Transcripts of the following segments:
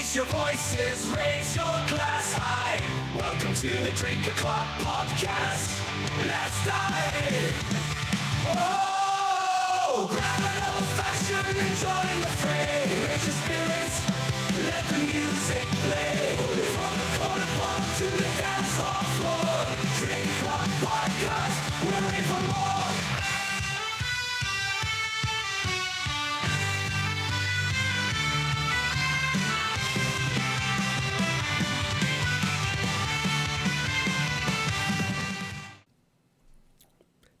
Raise your voices, raise your glass high. Welcome to the Drink O'Clock Podcast. Let's dive. Oh, grab an old fashioned and join the fray. Raise your spirits, let the music play. From the corner pub to the dance hall floor. Drink O'Clock Podcast, we're ready for more.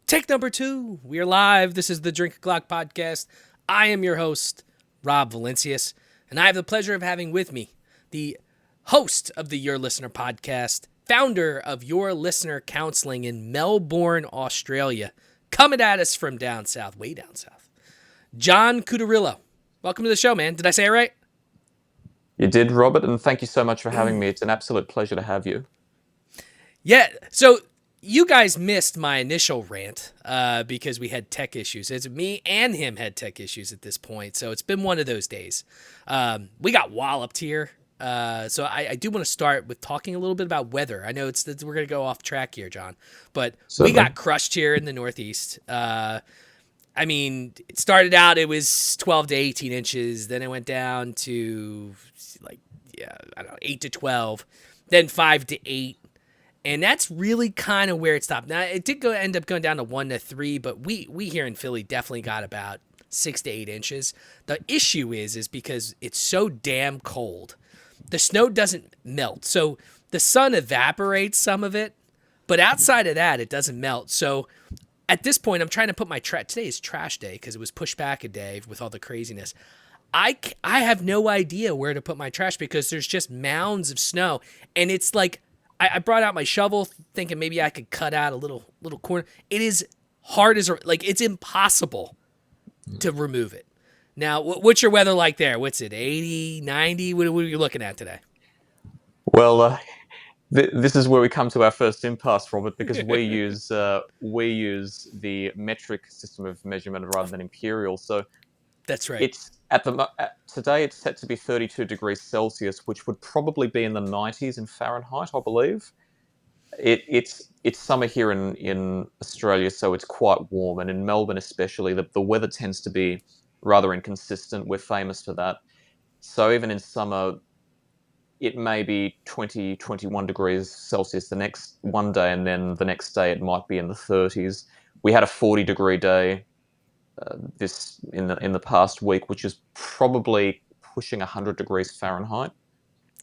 Take number 2. We are live. This is the Drink O'Clock Podcast. I am your host, Rob Valincius, and I have the pleasure of having with me the host of the Your Listener podcast, founder of Your Listener Counseling in Melbourne, Australia, coming at us from down south, way down south, John Cuturilo. Welcome to the show, man. Did I say it right? You did, Robert, and thank you so much for having me. It's an absolute pleasure to have you. Yeah, so you guys missed my initial rant because we had tech issues. It's me and him had tech issues at this point, so it's been one of those days. We got walloped here, so I do want to start with talking a little bit about weather. I know we're going to go off track here, John, but Certainly. We got crushed here in the Northeast. I mean, it started out, it was 12 to 18 inches, then it went down to, 8 to 12, then 5 to 8. And that's really kind of where it stopped. Now, it did end up going down to 1 to 3, but we here in Philly definitely got about 6 to 8 inches. The issue is because it's so damn cold. The snow doesn't melt. So the sun evaporates some of it, but outside of that, it doesn't melt. So at this point, I'm trying to put my today is trash day because it was pushed back a day with all the craziness. I have no idea where to put my trash because there's just mounds of snow, and it's like, I brought out my shovel thinking maybe I could cut out a little corner. It is hard as, it's impossible to remove it. Now, what's your weather like there? What's it, 80, 90? What are you looking at today? Well, this is where we come to our first impasse, Robert, because we use the metric system of measurement rather than imperial. So that's right. It's today it's set to be 32 degrees Celsius, which would probably be in the 90s in Fahrenheit, I believe. It's summer here in Australia, so it's quite warm, and in Melbourne especially, the weather tends to be rather inconsistent. We're famous for that. So even in summer, it may be 20, 21 degrees Celsius the next one day, and then the next day it might be in the 30s. We had a 40-degree day this in the past week, which is probably pushing 100 degrees Fahrenheit.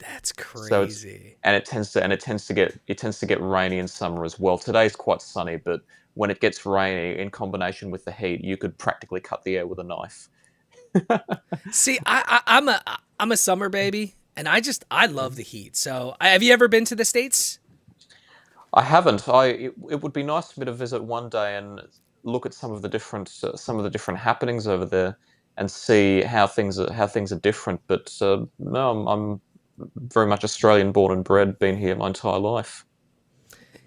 That's crazy. So it tends to get rainy in summer as well. Today's quite sunny, but when it gets rainy in combination with the heat, you could practically cut the air with a knife. See, I'm a summer baby, and I love the heat. So, have you ever been to the States? I haven't. It would be nice for me to visit one day and look at some of the different happenings over there and see how things are different. But no, I'm very much Australian born and bred, been here my entire life.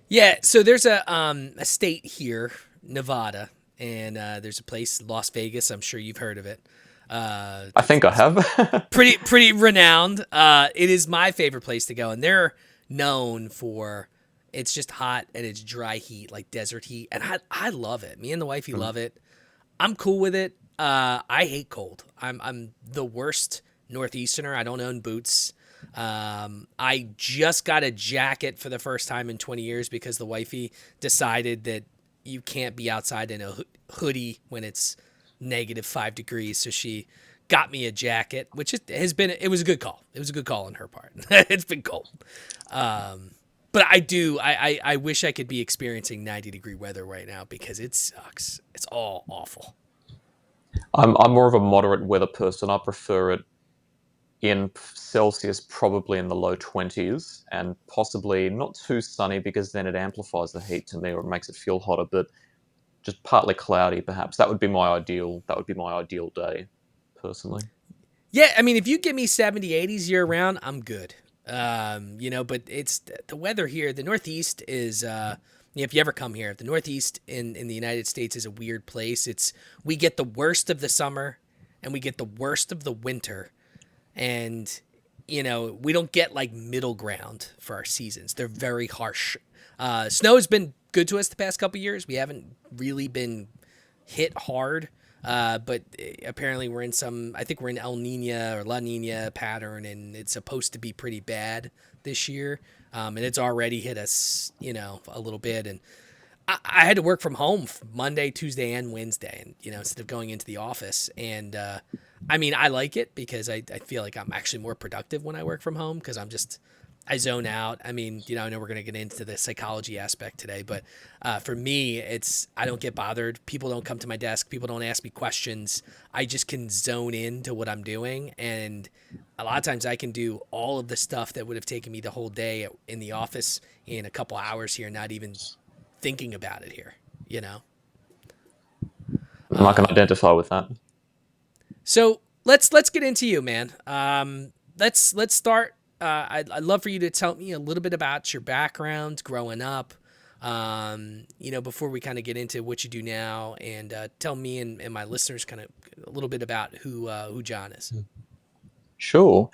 Yeah, so there's a state here, Nevada, and there's a place, Las Vegas. I'm sure you've heard of it. I think I have. pretty renowned. It is my favorite place to go, and they're known for, it's just hot and it's dry heat, like desert heat, and I love it. Me and the wifey love it. I'm cool with it. I hate cold. I'm the worst Northeasterner. I don't own boots. I just got a jacket for the first time in 20 years because the wifey decided that you can't be outside in a hoodie when it's -5 degrees. So she got me a jacket, which it was a good call. It was a good call on her part. It's been cold. But I wish I could be experiencing 90-degree weather right now because it sucks. It's all awful. I'm more of a moderate weather person. I prefer it in Celsius, probably in the low 20s, and possibly not too sunny because then it amplifies the heat to me, or it makes it feel hotter. But just partly cloudy, perhaps. That would be my ideal day, personally. Yeah, I mean, if you give me 70, 80s year round, I'm good. But it's the weather here. The Northeast is, if you ever come here, the Northeast in the United States is a weird place. We get the worst of the summer and we get the worst of the winter. And we don't get like middle ground for our seasons. They're very harsh. Snow has been good to us the past couple years. We haven't really been hit hard. But apparently we're in I think we're in El Nino or La Nina pattern, and it's supposed to be pretty bad this year. And it's already hit us, a little bit. And I had to work from home Monday, Tuesday, and Wednesday, and instead of going into the office. And I mean, I like it because I feel like I'm actually more productive when I work from home because I zone out. I mean, I know we're going to get into the psychology aspect today, but for me, I don't get bothered. People don't come to my desk. People don't ask me questions. I just can zone into what I'm doing, and a lot of times I can do all of the stuff that would have taken me the whole day in the office in a couple hours here, not even thinking about it here, you know? And I can identify with that. So let's get into you, man. Let's start. I'd love for you to tell me a little bit about your background growing up. Before we kind of get into what you do now, and tell me and my listeners kind of a little bit about who John is. Sure.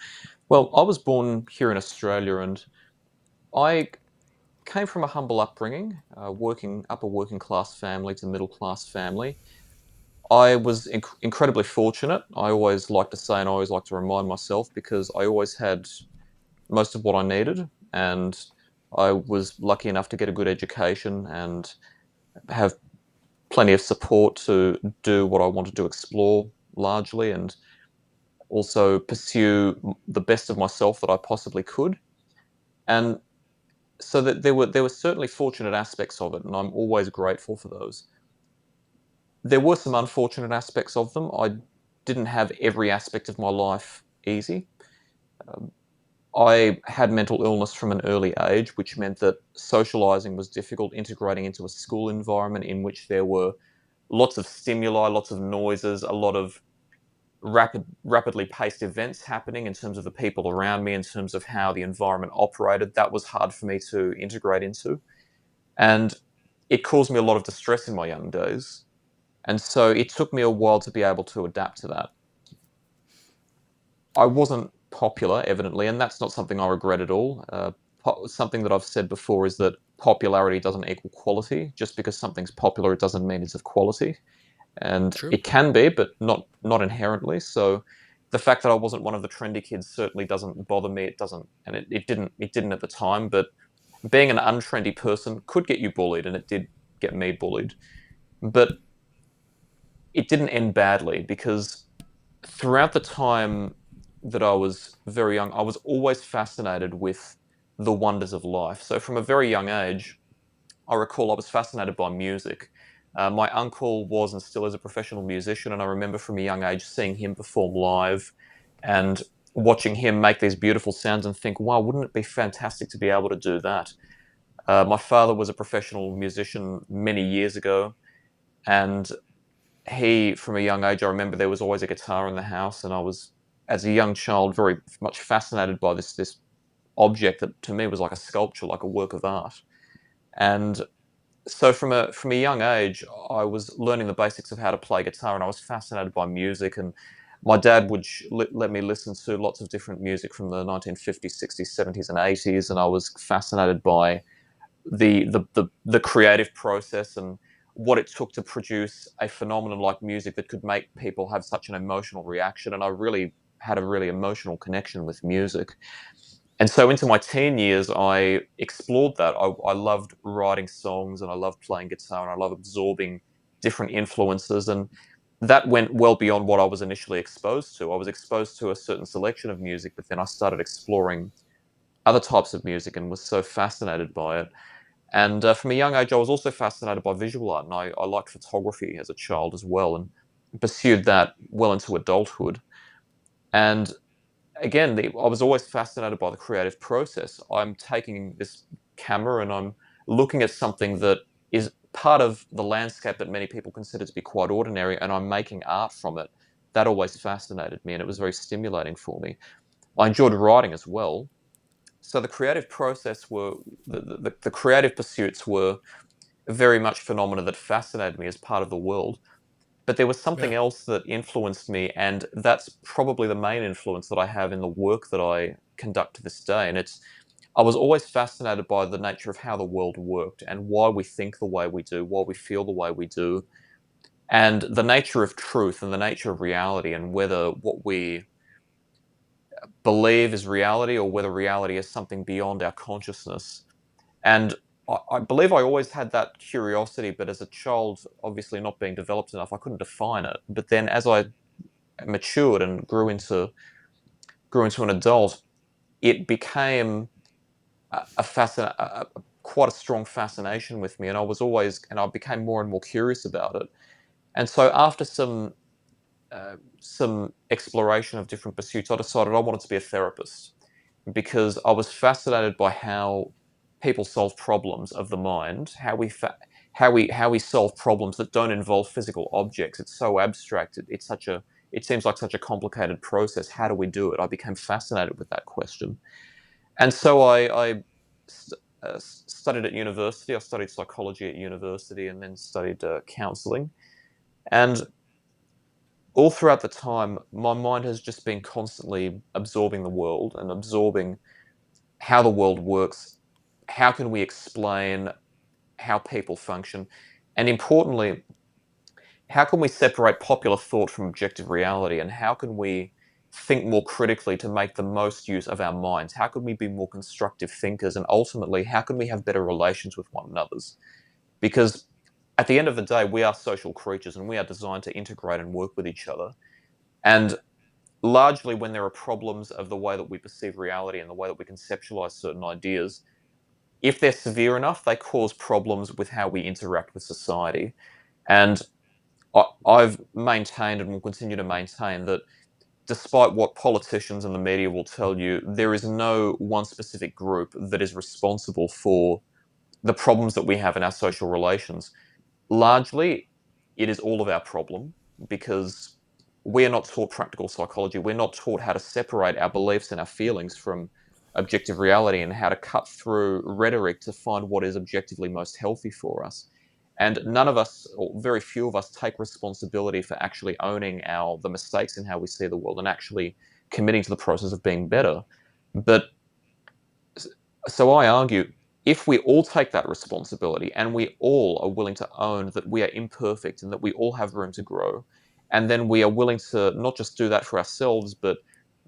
Well, I was born here in Australia, and I came from a humble upbringing, upper working class family to middle class family. I was incredibly fortunate. I always like to say, and I always like to remind myself, because I always had most of what I needed, and I was lucky enough to get a good education and have plenty of support to do what I wanted to explore largely, and also pursue the best of myself that I possibly could. And so that there were certainly fortunate aspects of it, and I'm always grateful for those. There were some unfortunate aspects of them. I didn't have every aspect of my life easy. I had mental illness from an early age, which meant that socializing was difficult, integrating into a school environment in which there were lots of stimuli, lots of noises, a lot of rapidly paced events happening in terms of the people around me, in terms of how the environment operated. That was hard for me to integrate into. And it caused me a lot of distress in my young days. And so it took me a while to be able to adapt to that. I wasn't popular, evidently, and that's not something I regret at all. Something that I've said before is that popularity doesn't equal quality. Just because something's popular, it doesn't mean it's of quality. And True. it can be, but not inherently. So the fact that I wasn't one of the trendy kids certainly doesn't bother me. It doesn't, and it didn't at the time. But being an untrendy person could get you bullied, and it did get me bullied. But it didn't end badly, because throughout the time that I was very young, I was always fascinated with the wonders of life. So from a very young age, I recall I was fascinated by music. My uncle was and still is a professional musician, and I remember from a young age seeing him perform live and watching him make these beautiful sounds and think, wow, wouldn't it be fantastic to be able to do that? My father was a professional musician many years ago, and from a young age, I remember there was always a guitar in the house, and I was, as a young child, very much fascinated by this object that to me was like a sculpture, like a work of art. And so from a young age, I was learning the basics of how to play guitar, and I was fascinated by music. And my dad would let me listen to lots of different music from the 1950s, 60s, 70s, and 80s, and I was fascinated by the creative process and what it took to produce a phenomenon like music that could make people have such an emotional reaction. And I really had a really emotional connection with music. And so into my teen years, I explored that. I loved writing songs, and I loved playing guitar, and I loved absorbing different influences. And that went well beyond what I was initially exposed to. I was exposed to a certain selection of music, but then I started exploring other types of music and was so fascinated by it. And from a young age, I was also fascinated by visual art, and I liked photography as a child as well, and pursued that well into adulthood. And again, I was always fascinated by the creative process. I'm taking this camera and I'm looking at something that is part of the landscape that many people consider to be quite ordinary, and I'm making art from it. That always fascinated me, and it was very stimulating for me. I enjoyed writing as well. So the creative process were the creative pursuits were very much phenomena that fascinated me as part of the world. But there was something Yeah. else that influenced me, and that's probably the main influence that I have in the work that I conduct to this day. And I was always fascinated by the nature of how the world worked and why we think the way we do, why we feel the way we do, and the nature of truth and the nature of reality, and whether what we believe is reality or whether reality is something beyond our consciousness. And I believe I always had that curiosity, but as a child, obviously not being developed enough, I couldn't define it. But then as I matured and grew into an adult, it became quite a strong fascination with me, and I became more and more curious about it. And so after some exploration of different pursuits, I decided I wanted to be a therapist because I was fascinated by how people solve problems of the mind, how we solve problems that don't involve physical objects. It's so abstract. It seems like such a complicated process. How do we do it? I became fascinated with that question, and so I studied at university. I studied psychology at university, and then studied counselling. And all throughout the time, my mind has just been constantly absorbing the world and absorbing how the world works. How can we explain how people function? And importantly, how can we separate popular thought from objective reality? And how can we think more critically to make the most use of our minds? How can we be more constructive thinkers? And ultimately, how can we have better relations with one another? Because at the end of the day, we are social creatures and we are designed to integrate and work with each other. And largely, when there are problems of the way that we perceive reality and the way that we conceptualize certain ideas, if they're severe enough, they cause problems with how we interact with society. And I've maintained and will continue to maintain that despite what politicians and the media will tell you, there is no one specific group that is responsible for the problems that we have in our social relations. Largely, it is all of our problem because we are not taught practical psychology. We're not taught how to separate our beliefs and our feelings from objective reality and how to cut through rhetoric to find what is objectively most healthy for us. And none of us, or very few of us, take responsibility for actually owning the mistakes in how we see the world and actually committing to the process of being better. But so I argue, if we all take that responsibility and we all are willing to own that we are imperfect and that we all have room to grow, and then we are willing to not just do that for ourselves, but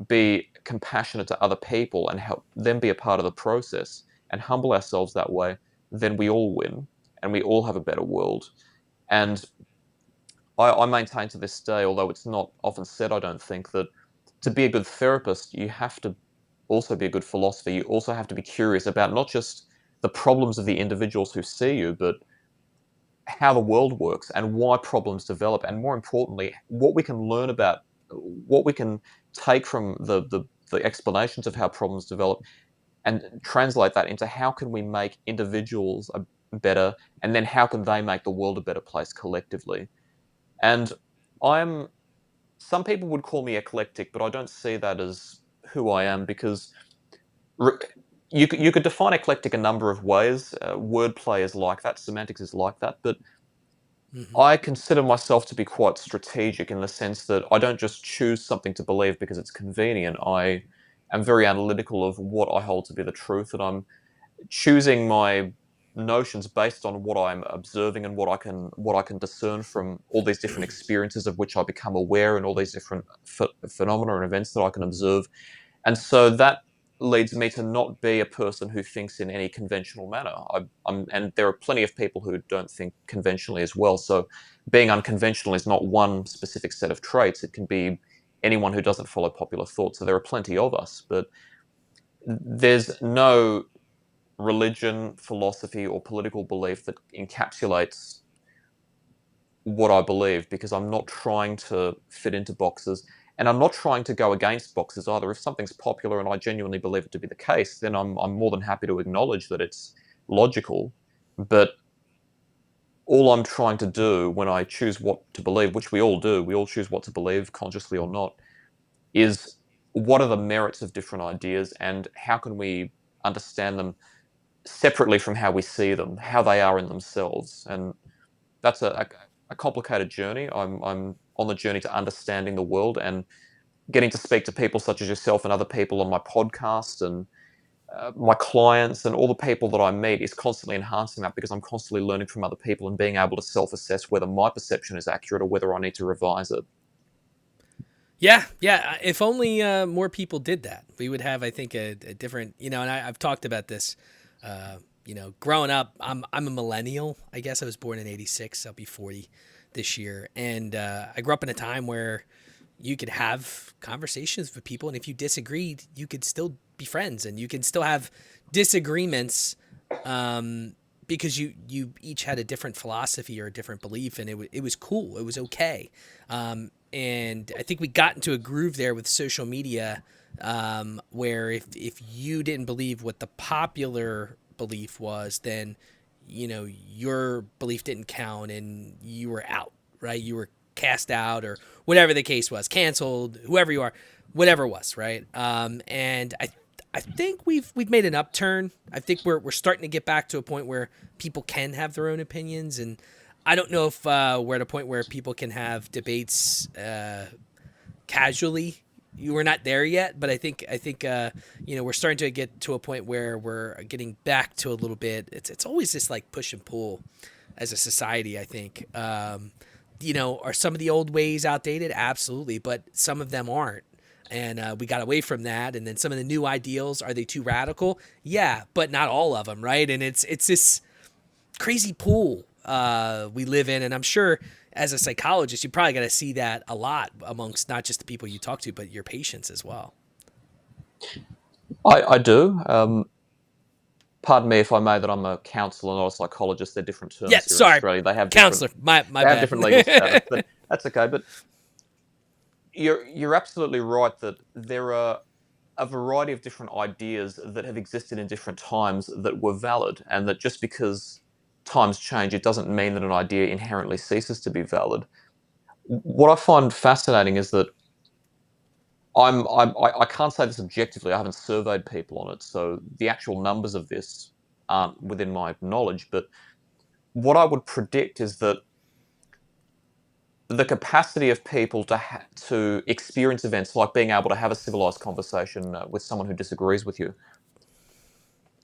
be compassionate to other people and help them be a part of the process and humble ourselves that way, then we all win and we all have a better world. And I maintain to this day, although it's not often said, I don't think, that to be a good therapist, you have to also be a good philosopher. You also have to be curious about not just the problems of the individuals who see you, but how the world works and why problems develop. And more importantly, what we can learn about, what we can take from the explanations of how problems develop and translate that into how can we make individuals better, and then how can they make the world a better place collectively. And I'm some people would call me eclectic, but I don't see that as who I am because re- you could define eclectic a number of ways. Wordplay is like that, semantics is like that, but Hmm. I consider myself to be quite strategic in the sense that I don't just choose something to believe because it's convenient. I am very analytical of what I hold to be the truth, and I'm choosing my notions based on what I'm observing and what I can discern from all these different experiences of which I become aware and all these different phenomena and events that I can observe. And so that leads me to not be a person who thinks in any conventional manner. And there are plenty of people who don't think conventionally as well. So being unconventional is not one specific set of traits. It can be anyone who doesn't follow popular thought. So there are plenty of us, but there's no religion, philosophy, or political belief that encapsulates what I believe because I'm not trying to fit into boxes and I'm not trying to go against boxes either. If something's popular and I genuinely believe it to be the case, then I'm more than happy to acknowledge that it's logical. But all I'm trying to do when I choose what to believe, which we all do, we all choose what to believe, consciously or not, is what are the merits of different ideas and how can we understand them separately from how we see them, how they are in themselves. And that's a complicated journey. I'm on the journey to understanding the world, and getting to speak to people such as yourself and other people on my podcast and my clients and all the people that I meet is constantly enhancing that, because I'm constantly learning from other people and being able to self-assess whether my perception is accurate or whether I need to revise it. Yeah, yeah. If only more people did that, we would have, I think, a different. And I've talked about this. Growing up, I'm a millennial. I guess I was born in '86. I'll be 40 this year, and I grew up in a time where you could have conversations with people, and if you disagreed, you could still be friends, and you can still have disagreements. Because you each had a different philosophy or a different belief, and it was cool. It was okay. And I think we got into a groove there with social media, where if you didn't believe what the popular belief was, then your belief didn't count, and you were out, right? You were cast out, or whatever the case was, canceled, whoever you are, whatever it was, right? And I think we've made an upturn. I think we're starting to get back to a point where people can have their own opinions, and I don't know if we're at a point where people can have debates casually. We're not there yet, but I think we're starting to get to a point where we're getting back to a little bit. It's always this like push and pull as a society. I think are some of the old ways outdated? Absolutely, but some of them aren't. And we got away from that. And then some of the new ideals, are they too radical? Yeah, but not all of them, right? And it's this crazy pool we live in. And I'm sure as a psychologist, you probably got to see that a lot amongst not just the people you talk to, but your patients as well. I do. Pardon me if I may that I'm a counsellor, not a psychologist. They're different Yeah, terms here in sorry, Australia. They have different counselor. My they have bad. different legal status, but that's okay. But you're absolutely right that there are a variety of different ideas that have existed in different times that were valid, and that just because times change, it doesn't mean that an idea inherently ceases to be valid. What I find fascinating is that I can't say this objectively. I haven't surveyed people on it, so the actual numbers of this aren't within my knowledge. But what I would predict is that the capacity of people to experience events like being able to have a civilized conversation with someone who disagrees with you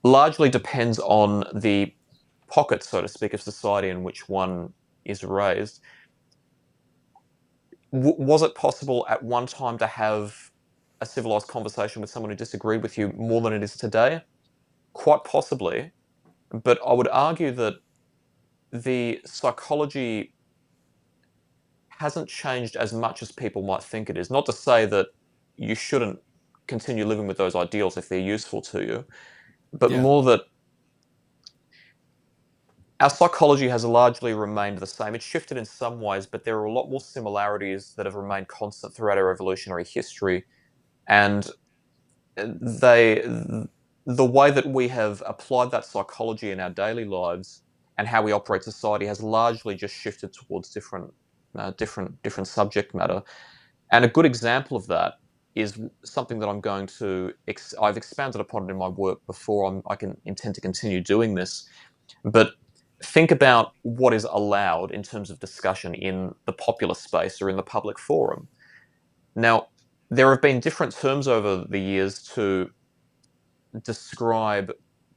largely depends on the pocket, so to speak, of society in which one is raised. Was it possible at one time to have a civilized conversation with someone who disagreed with you more than it is today? Quite possibly. But I would argue that the psychology hasn't changed as much as people might think it is. Not to say that you shouldn't continue living with those ideals if they're useful to you, but Yeah. more that our psychology has largely remained the same. It's shifted in some ways, but there are a lot more similarities that have remained constant throughout our evolutionary history. And they, the way that we have applied that psychology in our daily lives and how we operate society has largely just shifted towards different subject matter. And a good example of that is something that I'm going to. I've expanded upon it in my work before. I can intend to continue doing this, but think about what is allowed in terms of discussion in the popular space or in the public forum. Now, there have been different terms over the years to describe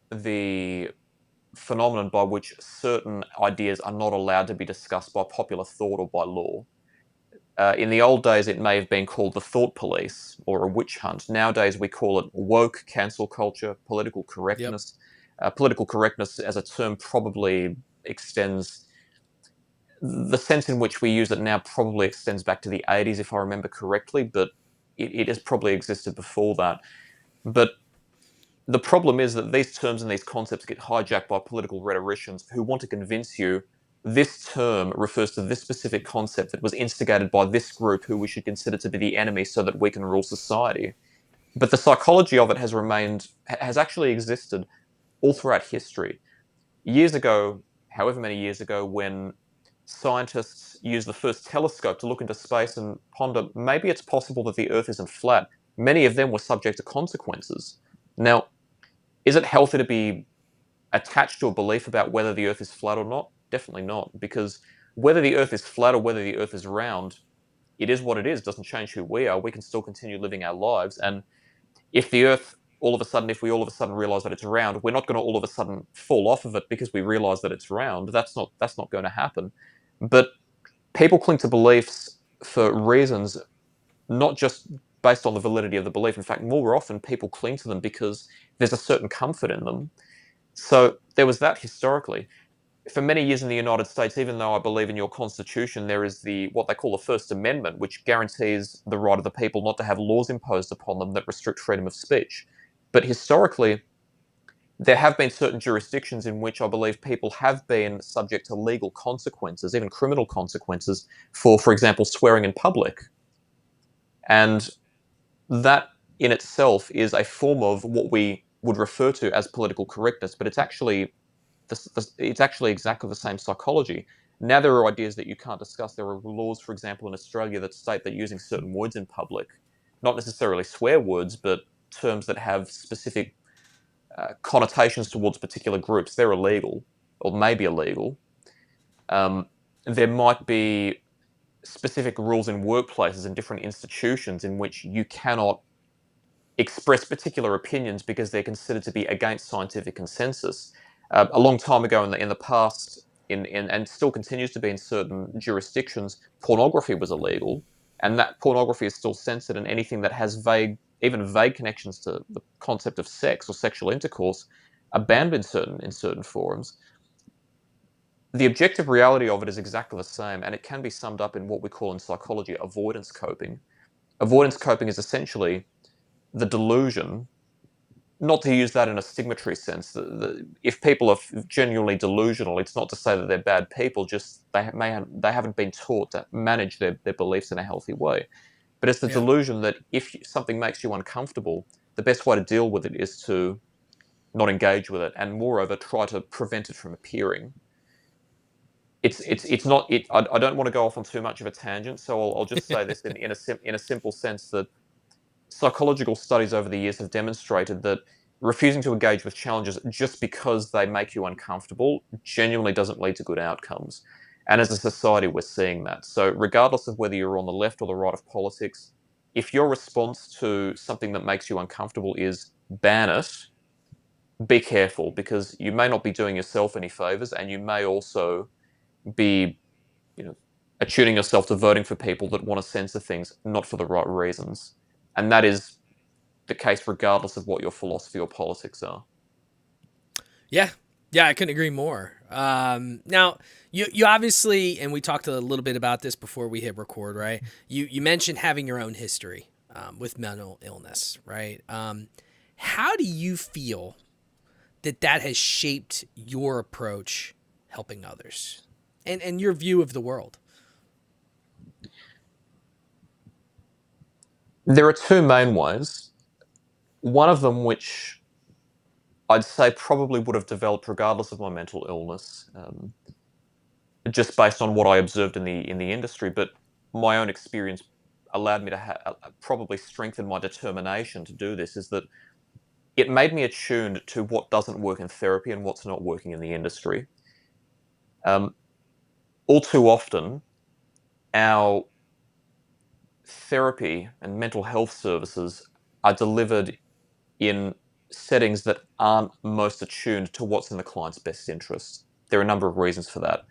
the phenomenon by which certain ideas are not allowed to be discussed by popular thought or by law. In the old days, it may have been called the thought police or a witch hunt. Nowadays, we call it woke cancel culture, political Yep. correctness. Political correctness as a term probably extends, the sense in which we use it now probably extends back to the 80s, if I remember correctly, but it has probably existed before that. But the problem is that these terms and these concepts get hijacked by political rhetoricians who want to convince you this term refers to this specific concept that was instigated by this group who we should consider to be the enemy so that we can rule society. But the psychology of it has actually existed all throughout history. Years ago, however many years ago, when scientists used the first telescope to look into space and ponder maybe it's possible that the Earth isn't flat, many of them were subject to consequences. Now, is it healthy to be attached to a belief about whether the Earth is flat or not? Definitely not, because whether the Earth is flat or whether the Earth is round, it is what it is. It doesn't change who we are. We can still continue living our lives. And if the Earth if we all of a sudden realize that it's round, we're not going to all of a sudden fall off of it because we realize that it's round. That's not going to happen. But people cling to beliefs for reasons not just based on the validity of the belief. In fact, more often people cling to them because there's a certain comfort in them. So there was that historically. For many years in the United States, even though I believe in your constitution, there is what they call the First Amendment, which guarantees the right of the people not to have laws imposed upon them that restrict freedom of speech. But historically, there have been certain jurisdictions in which I believe people have been subject to legal consequences, even criminal consequences, for example, swearing in public. And that in itself is a form of what we would refer to as political correctness, but it's actually exactly the same psychology. Now there are ideas that you can't discuss. There are laws, for example, in Australia that state that using certain words in public, not necessarily swear words, but terms that have specific connotations towards particular groups, they're illegal or may be illegal. There might be specific rules in workplaces and different institutions in which you cannot express particular opinions because they're considered to be against scientific consensus. A long time ago in the past, and still continues to be in certain jurisdictions, pornography was illegal, and that pornography is still censored, and anything that has even vague connections to the concept of sex or sexual intercourse are banned in certain forums. The objective reality of it is exactly the same, and it can be summed up in what we call in psychology avoidance coping. Avoidance coping is essentially the delusion, not to use that in a stigmatory sense. If people are genuinely delusional, it's not to say that they're bad people. Just they haven't been taught to manage their beliefs in a healthy way. But it's the Yeah. delusion that if something makes you uncomfortable, the best way to deal with it is to not engage with it, and moreover, try to prevent it from appearing. It's not it. I don't want to go off on too much of a tangent, so I'll just say this in a simple sense that psychological studies over the years have demonstrated that refusing to engage with challenges just because they make you uncomfortable genuinely doesn't lead to good outcomes. And as a society, we're seeing that. So, regardless of whether you're on the left or the right of politics, if your response to something that makes you uncomfortable is ban it, be careful because you may not be doing yourself any favors, and you may also be, you know, attuning yourself to voting for people that want to censor things not for the right reasons. And that is the case regardless of what your philosophy or politics are. Yeah. Yeah, I couldn't agree more. Now, you obviously, and we talked a little bit about this before we hit record, right? You mentioned having your own history with mental illness, right? How do you feel that has shaped your approach helping others and your view of the world? There are two main ways. One of them, which I'd say probably would have developed regardless of my mental illness, just based on what I observed in the industry, but my own experience allowed me to probably strengthen my determination to do this, is that it made me attuned to what doesn't work in therapy and what's not working in the industry. Um, all too often, our therapy and mental health services are delivered in settings that aren't most attuned to what's in the client's best interest. There are a number of reasons for that.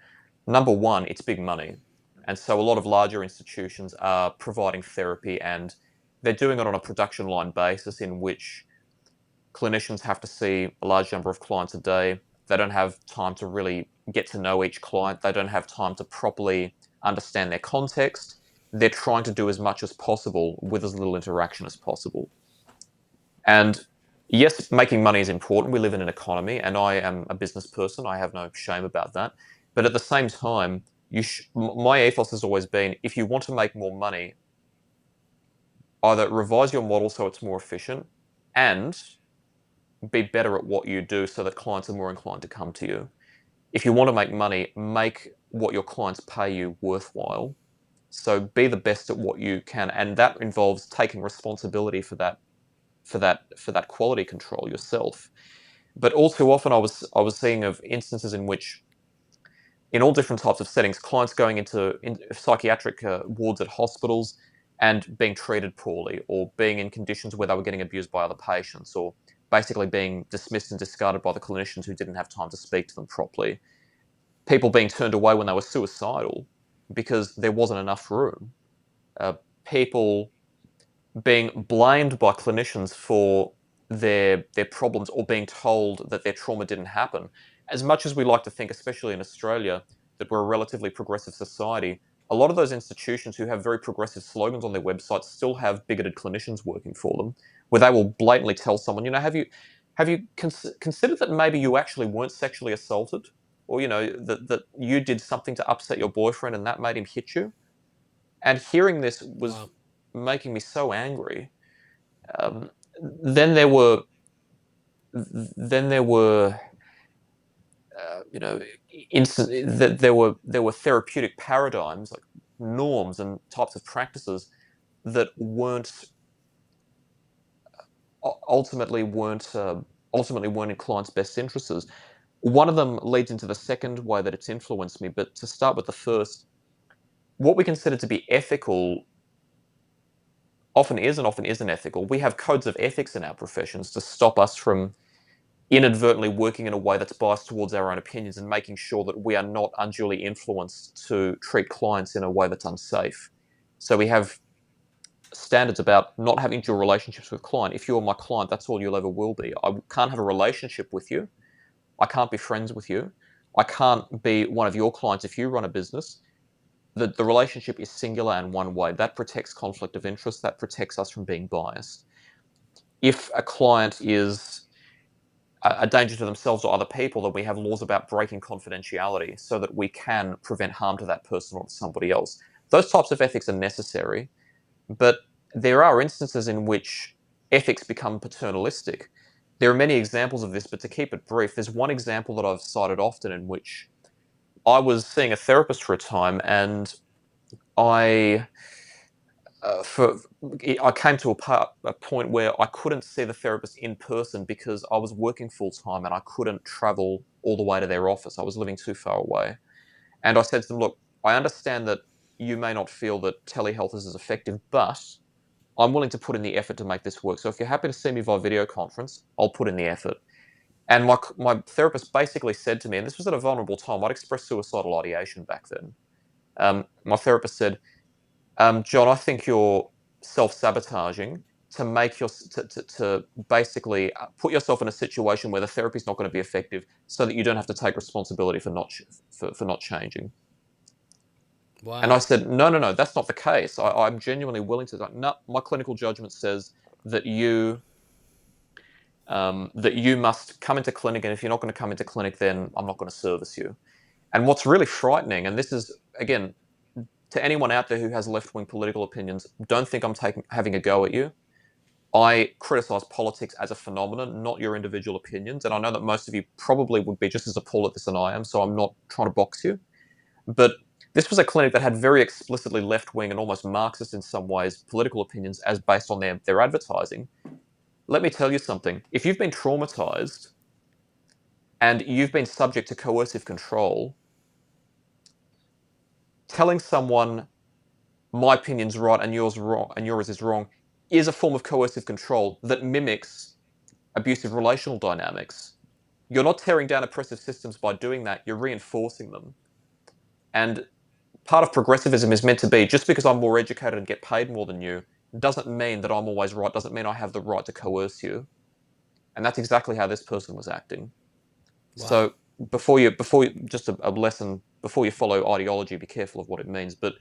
Number one, it's big money. And so a lot of larger institutions are providing therapy, and they're doing it on a production line basis in which clinicians have to see a large number of clients a day. They don't have time to really get to know each client. They don't have time to properly understand their context. They're trying to do as much as possible with as little interaction as possible. And yes, making money is important. We live in an economy, and I am a business person. I have no shame about that. But at the same time, my ethos has always been, if you want to make more money, either revise your model so it's more efficient and be better at what you do so that clients are more inclined to come to you. If you want to make money, make what your clients pay you worthwhile. So be the best at what you can, and that involves taking responsibility for that quality control yourself. But all too often, I was seeing of instances in which in all different types of settings, clients going into psychiatric wards at hospitals and being treated poorly, or being in conditions where they were getting abused by other patients, or basically being dismissed and discarded by the clinicians who didn't have time to speak to them properly. People being turned away when they were suicidal because there wasn't enough room. People being blamed by clinicians for their problems, or being told that their trauma didn't happen. As much as we like to think, especially in Australia, that we're a relatively progressive society, a lot of those institutions who have very progressive slogans on their websites still have bigoted clinicians working for them, where they will blatantly tell someone, have you considered that maybe you actually weren't sexually assaulted, or that you did something to upset your boyfriend and that made him hit you? And hearing this was Wow. making me so angry. Um, then there were then there were you know that there were therapeutic paradigms, like norms and types of practices that ultimately weren't in clients' best interests. One of them leads into the second way that it's influenced me, but to start with the first, what we consider to be ethical often is and often isn't ethical. We have codes of ethics in our professions to stop us from inadvertently working in a way that's biased towards our own opinions, and making sure that we are not unduly influenced to treat clients in a way that's unsafe. So we have standards about not having dual relationships with client. If you're my client, that's all you'll ever will be. I can't have a relationship with you. I can't be friends with you. I can't be one of your clients if you run a business. The relationship is singular and one way. That protects conflict of interest. That protects us from being biased. If a client is a danger to themselves or other people, then we have laws about breaking confidentiality so that we can prevent harm to that person or to somebody else. Those types of ethics are necessary, but there are instances in which ethics become paternalistic. There are many examples of this, but to keep it brief, there's one example that I've cited often in which I was seeing a therapist for a time, and I for I came to a point where I couldn't see the therapist in person because I was working full time and I couldn't travel all the way to their office. I was living too far away. And I said to them, look, I understand that you may not feel that telehealth is as effective, but I'm willing to put in the effort to make this work. So if you're happy to see me via video conference, I'll put in the effort. And my therapist basically said to me, and this was at a vulnerable time, I'd expressed suicidal ideation back then. My therapist said, John, I think you're self-sabotaging to make to basically put yourself in a situation where the therapy's not going to be effective, so that you don't have to take responsibility for not changing. And I Wow. said, no, no, no, that's not the case. I'm genuinely willing to. No, my clinical judgment says that you must come into clinic, and if you're not going to come into clinic, then I'm not going to service you. And what's really frightening, and this is again to anyone out there who has left-wing political opinions, don't think I'm having a go at you. I criticize politics as a phenomenon, not your individual opinions. And I know that most of you probably would be just as appalled at this as I am, so I'm not trying to box you. But this was a clinic that had very explicitly left-wing and almost Marxist in some ways political opinions as based on their advertising. Let me tell you something. If you've been traumatized and you've been subject to coercive control, telling someone my opinion's right and yours is wrong is a form of coercive control that mimics abusive relational dynamics. You're not tearing down oppressive systems by doing that, you're reinforcing them. And part of progressivism is meant to be, just because I'm more educated and get paid more than you doesn't mean that I'm always right, doesn't mean I have the right to coerce you. And that's exactly how this person was acting. Wow. So just a lesson, before you follow ideology, be careful of what it means. But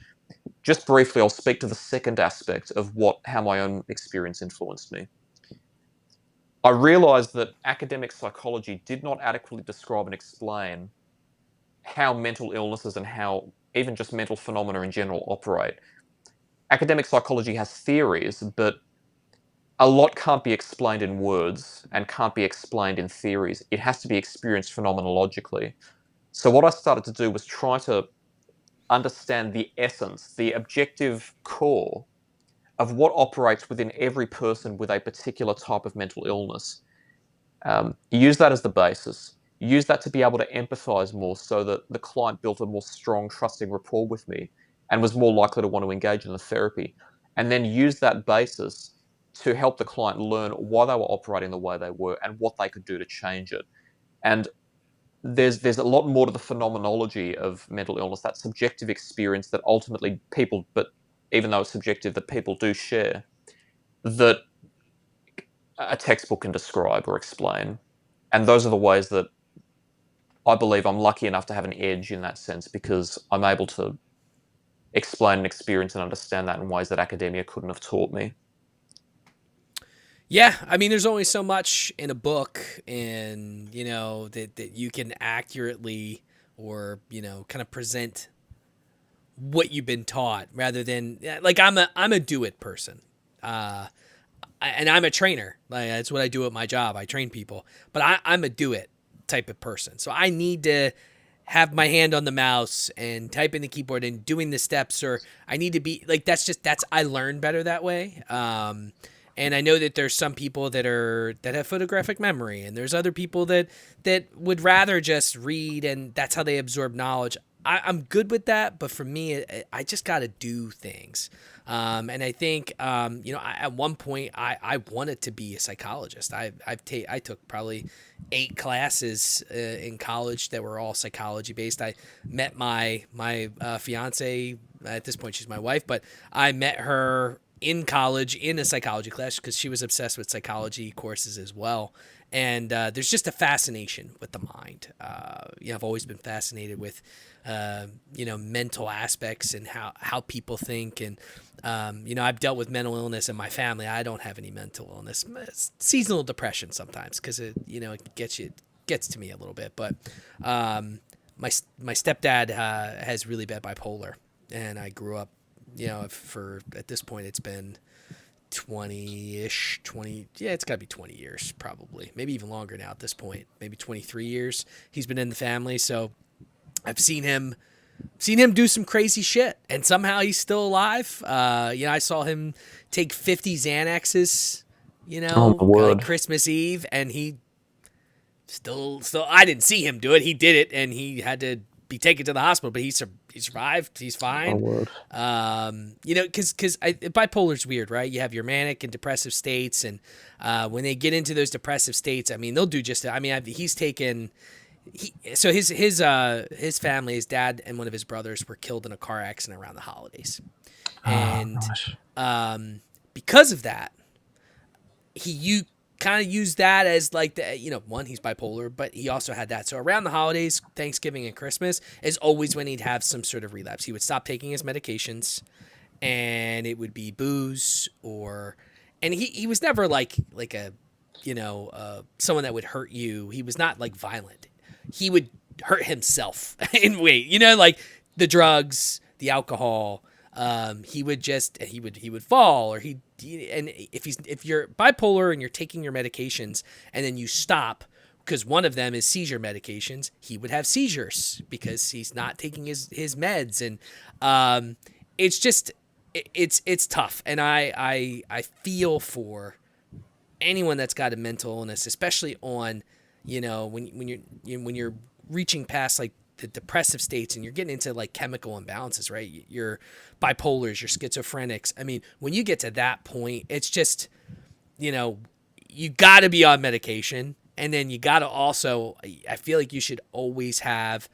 just briefly, I'll speak to the second aspect of how my own experience influenced me. I realized that academic psychology did not adequately describe and explain how mental illnesses and how even just mental phenomena in general operate. Academic psychology has theories, but a lot can't be explained in words and can't be explained in theories. It has to be experienced phenomenologically. So what I started to do was try to understand the essence, the objective core of what operates within every person with a particular type of mental illness. Use that as the basis. use that to be able to empathize more so that the client built a more strong, trusting rapport with me and was more likely to want to engage in the therapy. And then use that basis to help the client learn why they were operating the way they were and what they could do to change it. And there's a lot more to the phenomenology of mental illness, that subjective experience that ultimately people, but even though it's subjective, that people do share, that a textbook can describe or explain. And those are the ways that I believe I'm lucky enough to have an edge in that sense, because I'm able to explain and experience and understand that in ways that academia couldn't have taught me. Yeah, I mean, there's only so much in a book, and that you can accurately or kind of present what you've been taught, rather than like I'm a do it person, and I'm a trainer. Like, that's what I do at my job. I train people, but I'm a do it type of person. So I need to have my hand on the mouse and type in the keyboard and doing the steps, or I need to be like, that's I learn better that way. And I know that there's some people that have photographic memory, and there's other people that would rather just read, and that's how they absorb knowledge. I'm good with that, but for me, I just got to do things. And I think, at one point I wanted to be a psychologist. I took probably 8 classes in college that were all psychology based. I met my fiance. At this point, she's my wife, but I met her in college in a psychology class because she was obsessed with psychology courses as well. And there's just a fascination with the mind. I've always been fascinated with, mental aspects and how people think. And, I've dealt with mental illness in my family. I don't have any mental illness. It's seasonal depression sometimes because it gets to me a little bit. But my stepdad has really bad bipolar, and I grew up, for at this point it's been 20, it's got to be 20 years probably, maybe even longer now at this point, maybe 23 years he's been in the family. So I've seen him do some crazy shit, and somehow he's still alive. I saw him take 50 Xanaxes, Oh my word. like Christmas Eve, and he still, I didn't see him do it. He did it, and he had to be taken to the hospital, but he survived. He's fine. Oh word. Because bipolar's weird, right? You have your manic and depressive states, and when they get into those depressive states, I mean, they'll do just. I mean, he's taken. So his family, his dad and one of his brothers were killed in a car accident around the holidays, and because of that, you kind of used that as like one, he's bipolar, but he also had that. So around the holidays, Thanksgiving and Christmas is always when he'd have some sort of relapse. He would stop taking his medications, and it would be booze and he was never like a someone that would hurt you. He was not like violent. He would hurt himself in weight, like the drugs, the alcohol. He would fall, or and if you're bipolar and you're taking your medications and then you stop because one of them is seizure medications, he would have seizures because he's not taking his meds. And it's just it's tough. And I feel for anyone that's got a mental illness, especially on when you're reaching past like the depressive states and you're getting into like chemical imbalances, right? Your bipolars, your schizophrenics. I mean, when you get to that point, it's just, you got to be on medication. And then you got to also, I feel like you should always have,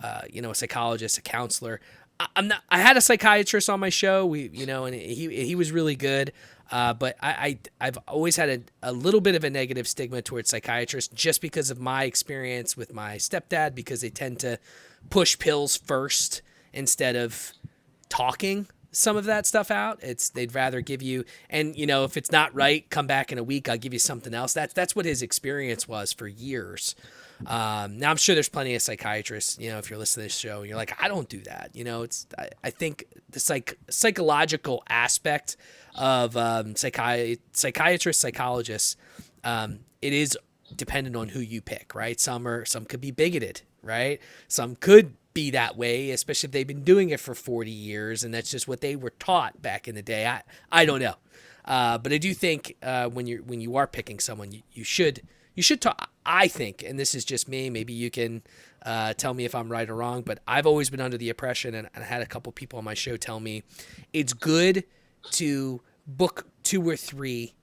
a psychologist, a counselor. I had a psychiatrist on my show, and he was really good. But I've always had a little bit of a negative stigma towards psychiatrists just because of my experience with my stepdad, because they tend to push pills first instead of talking some of that stuff out. They'd rather give you, and if it's not right, come back in a week, I'll give you something else. That's what his experience was for years. Now I'm sure there's plenty of psychiatrists, if you're listening to this show and you're like, I don't do that. I think the psychological aspect of psychiatrists, psychologists, it is dependent on who you pick, right? Some could be bigoted, right? Some could be that way, especially if they've been doing it for 40 years and that's just what they were taught back in the day. I don't know. But I do think when you are picking someone, you should talk. I think, and this is just me. Maybe you can tell me if I'm right or wrong. But I've always been under the impression, and I had a couple people on my show tell me, it's good to book 2 or 3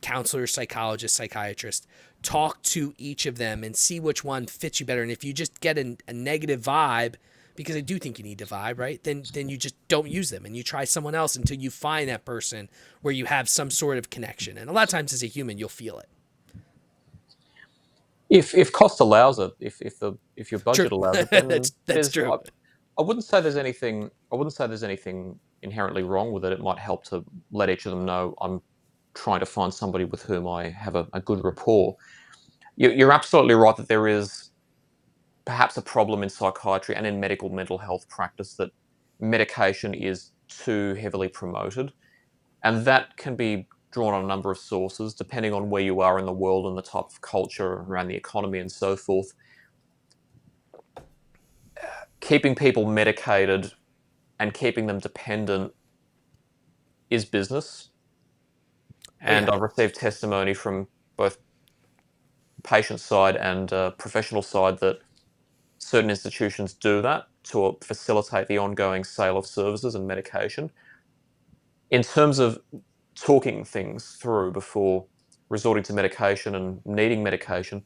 counselors, psychologists, psychiatrists, talk to each of them and see which one fits you better. And if you just get a negative vibe, because I do think you need to vibe, right? Then you just don't use them and you try someone else until you find that person where you have some sort of connection. And a lot of times as a human, you'll feel it. If cost allows it, if your True. budget allows it, then That's true. I wouldn't say there's anything. I wouldn't say there's anything inherently wrong with it. It might help to let each of them know I'm trying to find somebody with whom I have a good rapport. You're absolutely right that there is perhaps a problem in psychiatry and in medical mental health practice that medication is too heavily promoted, and that can be drawn on a number of sources depending on where you are in the world and the type of culture around the economy and so forth. Keeping people medicated and keeping them dependent is business. Oh, And yeah. I've received testimony from both patient side and professional side that certain institutions do that to facilitate the ongoing sale of services and medication. In terms of talking things through before resorting to medication and needing medication,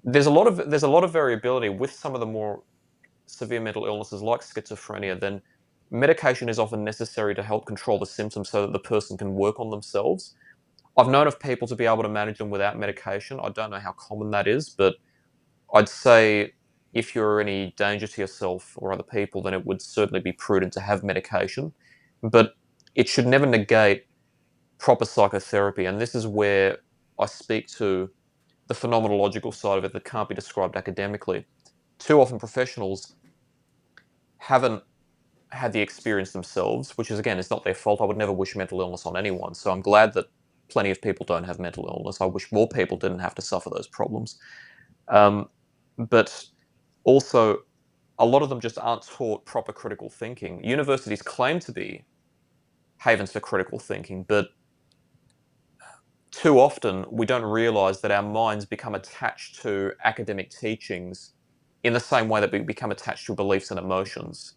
there's a lot of variability with some of the more severe mental illnesses like schizophrenia. Then medication is often necessary to help control the symptoms so that the person can work on themselves. I've known of people to be able to manage them without medication. I don't know how common that is, but I'd say if you're any danger to yourself or other people, then it would certainly be prudent to have medication. But it should never negate proper psychotherapy. And this is where I speak to the phenomenological side of it that can't be described academically. Too often professionals haven't had the experience themselves, which is, again, it's not their fault. I would never wish mental illness on anyone. So I'm glad that plenty of people don't have mental illness. I wish more people didn't have to suffer those problems. But also, a lot of them just aren't taught proper critical thinking. Universities claim to be havens for critical thinking, but too often we don't realize that our minds become attached to academic teachings in the same way that we become attached to beliefs and emotions.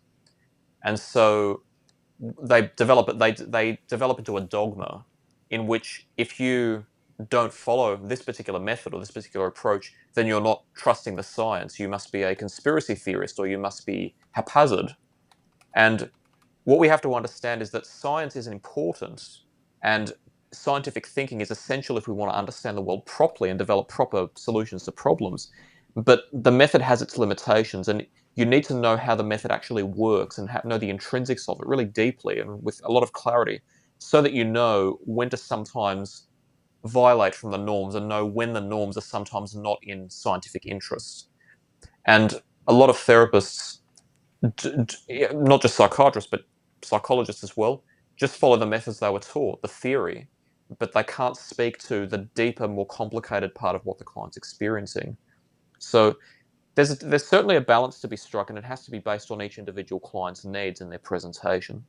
And so they develop into a dogma in which if you don't follow this particular method or this particular approach, then you're not trusting the science. You must be a conspiracy theorist or you must be haphazard. And what we have to understand is that science is important and scientific thinking is essential if we want to understand the world properly and develop proper solutions to problems. But the method has its limitations, and you need to know how the method actually works and know the intrinsics of it really deeply and with a lot of clarity so that you know when to sometimes violate from the norms and know when the norms are sometimes not in scientific interests. And a lot of therapists, not just psychiatrists, but psychologists as well, just follow the methods they were taught, the theory, but they can't speak to the deeper, more complicated part of what the client's experiencing. So there's certainly a balance to be struck, and it has to be based on each individual client's needs and their presentation.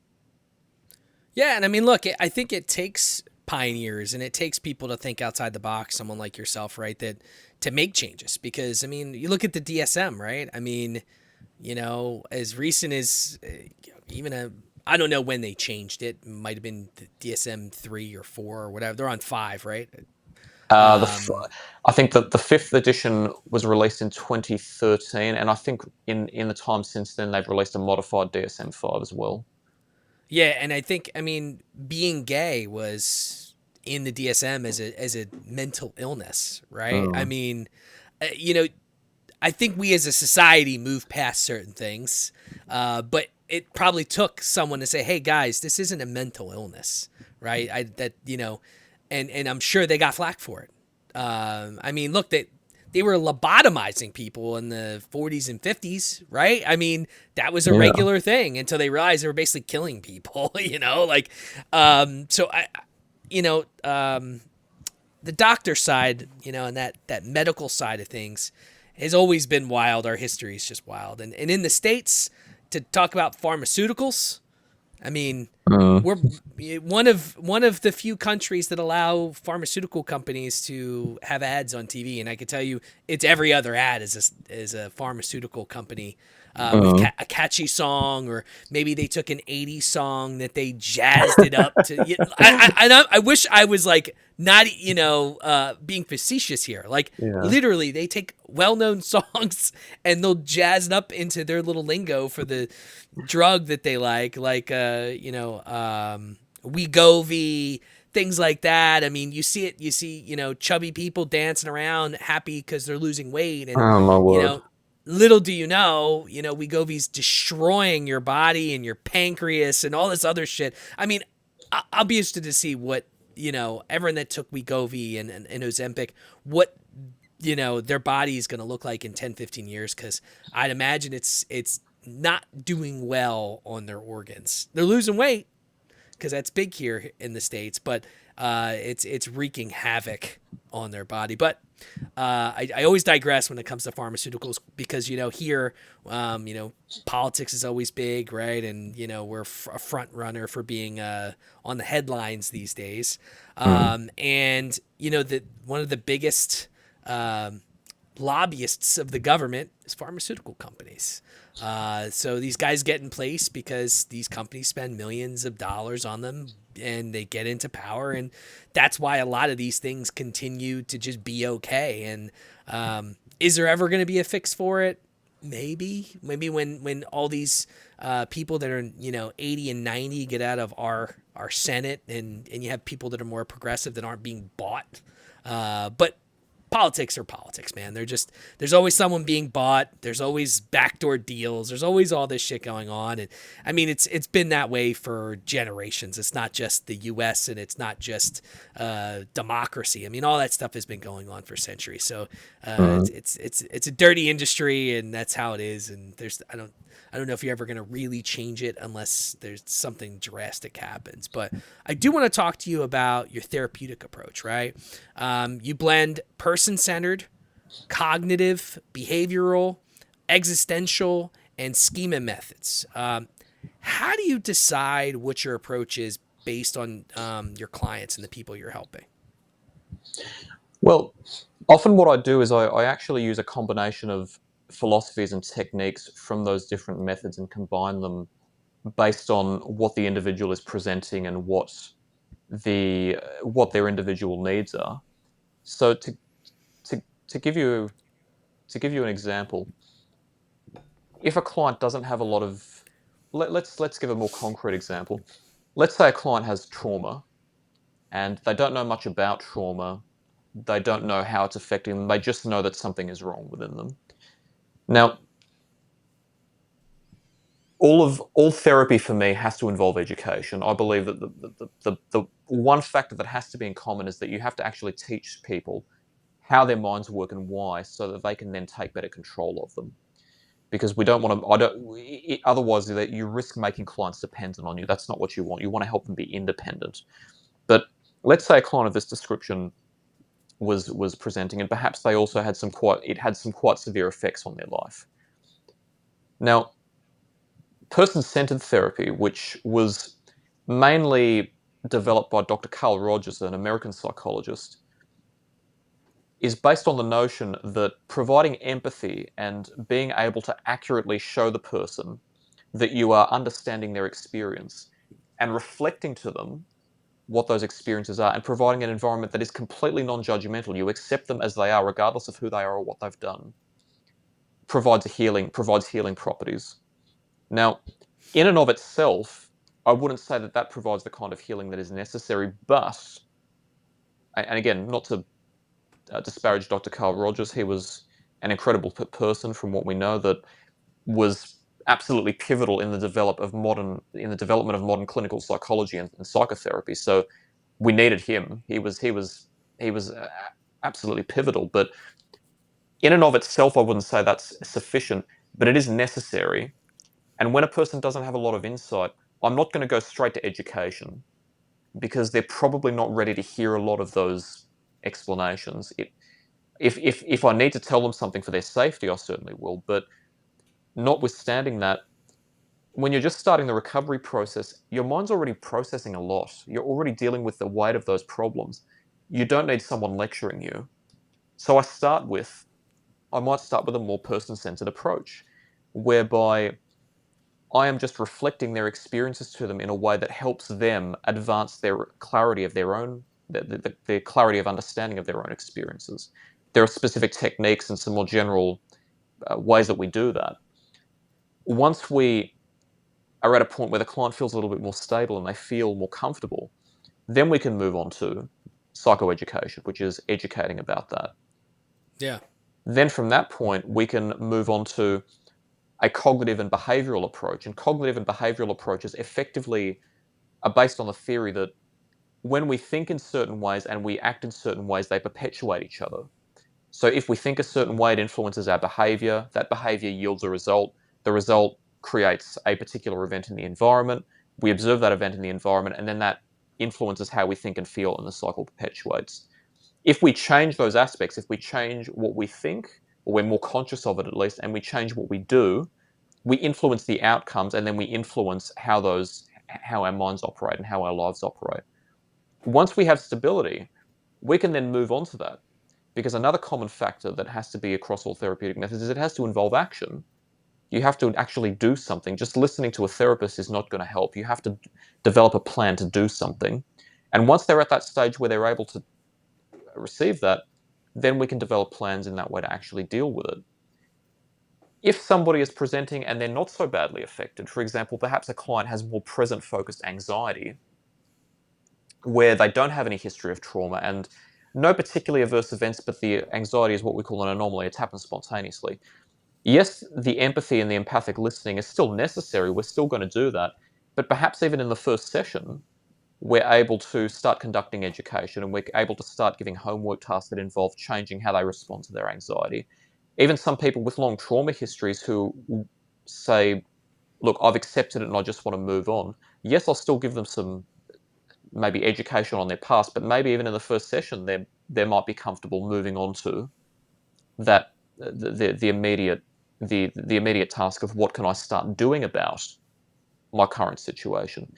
Yeah, and I mean, look, I think it takes pioneers and it takes people to think outside the box, someone like yourself, right, that to make changes. Because, I mean, you look at the DSM, right? I mean, as recent as I don't know when they changed it. It might have been the DSM 3 or 4 or whatever. They're on 5, right? I think that the fifth edition was released in 2013, and I think in the time since then they've released a modified DSM-5 as well. Yeah, and I think, I mean, being gay was in the DSM as a mental illness, right? I Mm. mean, I think we as a society move past certain things, but it probably took someone to say, "Hey, guys, this isn't a mental illness, right?" And I'm sure they got flack for it. I mean, look, they were lobotomizing people in the 40s and 50s, right? I mean, that was a Yeah. regular thing until they realized they were basically killing people, so the doctor side, and that medical side of things has always been wild. Our history is just wild. And in the States, to talk about pharmaceuticals, I mean, Mm. we're one of the few countries that allow pharmaceutical companies to have ads on TV, and I can tell you, it's every other ad is a pharmaceutical company with Mm. a catchy song, or maybe they took an '80s song that they jazzed it up to. I wish I was like not being facetious here. Like Yeah. literally, they take well-known songs and they'll jazz it up into their little lingo for the drug that they like Wegovy, things like that. I mean, you see, chubby people dancing around happy because they're losing weight, and Oh my you word. know, little do Wegovy's destroying your body and your pancreas and all this other shit. I mean, I'll be interested to see what everyone that took Wegovy and Ozempic, what their body is going to look like in 10, 15 years, because I'd imagine it's not doing well on their organs. They're losing weight because that's big here in the States, but it's wreaking havoc on their body. But I always digress when it comes to pharmaceuticals, because here, politics is always big, right? And we're a front runner for being on the headlines these days. Mm. And that one of the biggest um, lobbyists of the government is pharmaceutical companies. So these guys get in place because these companies spend millions of dollars on them, and they get into power, and that's why a lot of these things continue to just be okay. And is there ever going to be a fix for it? Maybe when all these people that are 80 and 90 get out of our Senate, and you have people that are more progressive that aren't being bought. But politics are politics, man. There's always someone being bought. There's always backdoor deals. There's always all this shit going on, and I mean it's been that way for generations. It's not just the U.S. and it's not just democracy. I mean, all that stuff has been going on for centuries. So Mm. it's a dirty industry, and that's how it is. And I don't know if you're ever going to really change it unless there's something drastic happens. But I do want to talk to you about your therapeutic approach, right? You blend person centered, cognitive, behavioral, existential, and schema methods. How do you decide what your approach is based on your clients and the people you're helping? Well, often what I do is I actually use a combination of philosophies and techniques from those different methods and combine them based on what the individual is presenting and what their individual needs are. So to to give you an example, if a client doesn't have a lot of let's give a more concrete example. Let's say a client has trauma and they don't know much about trauma. They don't know how it's affecting them. They just know that something is wrong within them. Now, all therapy for me has to involve education. I believe that the one factor that has to be in common is that you have to actually teach people how their minds work and why, so that they can then take better control of them. Because we don't want to, I don't, otherwise that you risk making clients dependent on you. That's not what you want. You want to help them be independent. But let's say a client of this description was presenting, and perhaps they also had some quite severe effects on their life. Now, person-centered therapy, which was mainly developed by Dr. Carl Rogers, an American psychologist, is based on the notion that providing empathy and being able to accurately show the person that you are understanding their experience and reflecting to them what those experiences are, and providing an environment that is completely non-judgmental. You accept them as they are, regardless of who they are or what they've done, provides healing properties. Now, in and of itself, I wouldn't say that that provides the kind of healing that is necessary, but, and again, not to disparage Dr. Carl Rogers, he was an incredible person from what we know, that was absolutely pivotal in the development of modern clinical psychology and psychotherapy. So we needed him. He was absolutely pivotal. But in and of itself, I wouldn't say that's sufficient, but it is necessary. And when a person doesn't have a lot of insight, I'm not going to go straight to education, because they're probably not ready to hear a lot of those explanations. If I need to tell them something for their safety, I certainly will. But notwithstanding that, when you're just starting the recovery process, your mind's already processing a lot. You're already dealing with the weight of those problems. You don't need someone lecturing you. So I might start with a more person-centered approach, whereby I am just reflecting their experiences to them in a way that helps them advance their clarity of their own, their clarity of understanding of their own experiences. There are specific techniques and some more general ways that we do that. Once we are at a point where the client feels a little bit more stable and they feel more comfortable, then we can move on to psychoeducation, which is educating about that. Yeah. Then from that point, we can move on to a cognitive and behavioral approach. And cognitive and behavioral approaches effectively are based on the theory that when we think in certain ways and we act in certain ways, they perpetuate each other. So if we think a certain way, it influences our behavior. That behavior yields a result. The result creates a particular event in the environment. We observe that event in the environment, and then that influences how we think and feel, and the cycle perpetuates. If we change those aspects, if we change what we think, or we're more conscious of it at least, and we change what we do, we influence the outcomes, and then we influence how our minds operate and how our lives operate. Once we have stability, we can then move on to that. Because another common factor that has to be across all therapeutic methods is it has to involve action. You have to actually do something. Just listening to a therapist is not going to help. You have to develop a plan to do something. And once they're at that stage where they're able to receive that, then we can develop plans in that way to actually deal with it. If somebody is presenting and they're not so badly affected, for example, perhaps a client has more present focused anxiety where they don't have any history of trauma and no particularly adverse events, but the anxiety is what we call an anomaly. It's happened spontaneously. Yes, the empathy and the empathic listening is still necessary. We're still going to do that. But perhaps even in the first session, we're able to start conducting education and we're able to start giving homework tasks that involve changing how they respond to their anxiety. Even some people with long trauma histories who say, look, I've accepted it and I just want to move on. Yes, I'll still give them some maybe education on their past, but maybe even in the first session, they might be comfortable moving on to that the immediate the immediate task of what can I start doing about my current situation.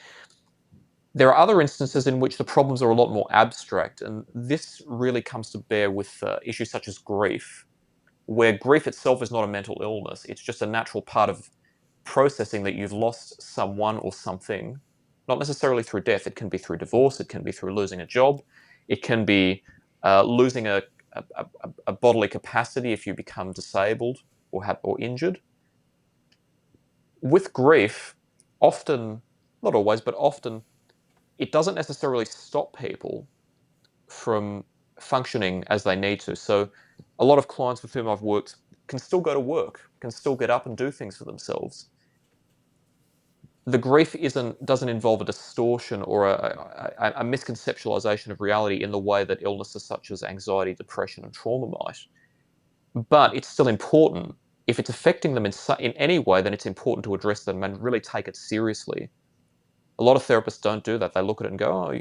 There are other instances in which the problems are a lot more abstract, and this really comes to bear with issues such as grief, where grief itself is not a mental illness. It's just a natural part of processing that you've lost someone or something, not necessarily through death. It can be through divorce, it can be through losing a job, it can be losing a bodily capacity if you become disabled or injured. With grief, often, not always, but often, it doesn't necessarily stop people from functioning as they need to. So, a lot of clients with whom I've worked can still go to work, can still get up and do things for themselves. The grief doesn't involve a distortion or a misconceptualization of reality in the way that illnesses such as anxiety, depression, and trauma might. But it's still important. If it's affecting them in any way, then it's important to address them and really take it seriously. A lot of therapists don't do that. They look at it and go, "Oh,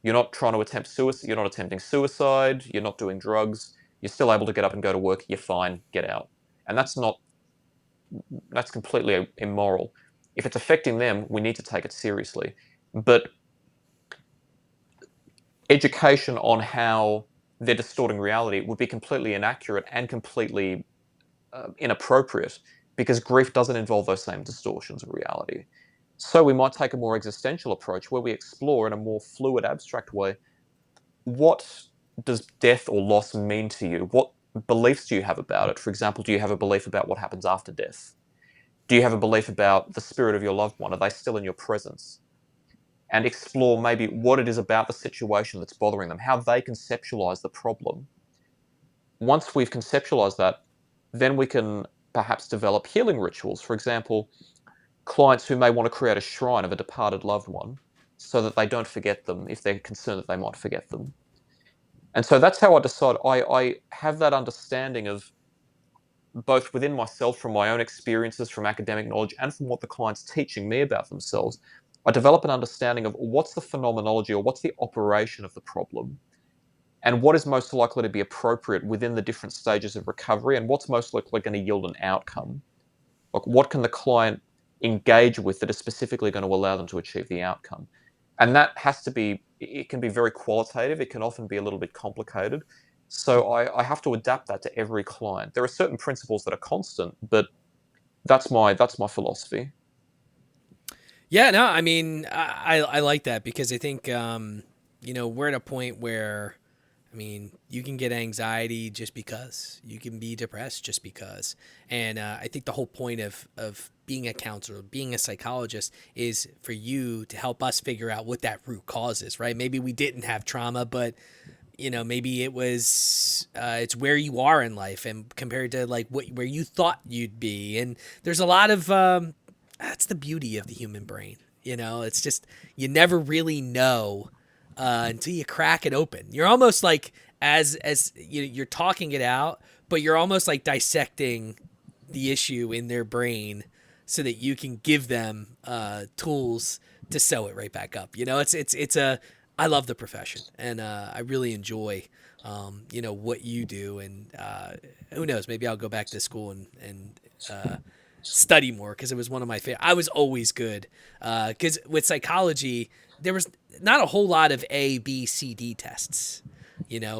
you're not trying to attempt suicide. You're not attempting suicide. You're not doing drugs. You're still able to get up and go to work. You're fine. Get out." And that's completely immoral. If it's affecting them, we need to take it seriously. But education on how they're distorting reality would be completely inaccurate and completely inappropriate because grief doesn't involve those same distortions of reality. So we might take a more existential approach where we explore in a more fluid, abstract way what does death or loss mean to you? What beliefs do you have about it? For example, do you have a belief about what happens after death? Do you have a belief about the spirit of your loved one? Are they still in your presence? And explore maybe what it is about the situation that's bothering them, how they conceptualize the problem. Once we've conceptualized that, then we can perhaps develop healing rituals. For example, clients who may want to create a shrine of a departed loved one so that they don't forget them if they're concerned that they might forget them. And so that's how I decide. I have that understanding of both within myself from my own experiences, from academic knowledge, and from what the client's teaching me about themselves. I develop an understanding of what's the phenomenology or what's the operation of the problem, and what is most likely to be appropriate within the different stages of recovery, and what's most likely going to yield an outcome. Like, what can the client engage with that is specifically going to allow them to achieve the outcome. And that has to be, it can be very qualitative, it can often be a little bit complicated. So I have to adapt that to every client. There are certain principles that are constant, but that's my philosophy. Yeah, no, I mean, I like that because I think, we're at a point where, I mean, you can get anxiety just because. You can be depressed just because. And I think the whole point of being a counselor, being a psychologist, is for you to help us figure out what that root cause is, right? Maybe we didn't have trauma, but maybe it was it's where you are in life and compared to like where you thought you'd be. And there's a lot of that's the beauty of the human brain. It's just you never really know until you crack it open. You're almost like as you're talking it out, but you're almost like dissecting the issue in their brain so that you can give them tools to sew it right back up. It's a I love the profession and I really enjoy what you do, and who knows, maybe I'll go back to school and study more because it was one of my favorite. I was always good because with psychology there was not a whole lot of A, B, C, D tests.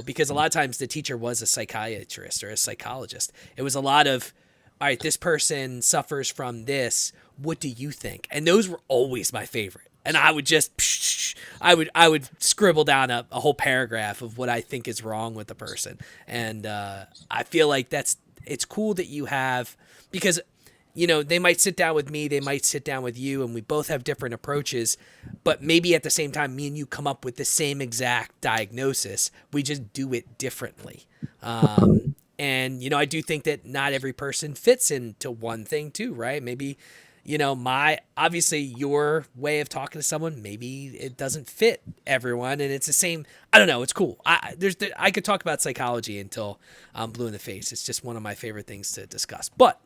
Because a lot of times the teacher was a psychiatrist or a psychologist. It was a lot of, all right, this person suffers from this. What do you think? And those were always my favorite. And I would just, I would scribble down a whole paragraph of what I think is wrong with the person. And I feel like it's cool that you have, because they might sit down with me, they might sit down with you, and we both have different approaches, but maybe at the same time, me and you come up with the same exact diagnosis. We just do it differently. And I do think that not every person fits into one thing too, right? Maybe, obviously your way of talking to someone, maybe it doesn't fit everyone, and it's the same. I don't know. It's cool. I could talk about psychology until I'm blue in the face. It's just one of my favorite things to discuss. But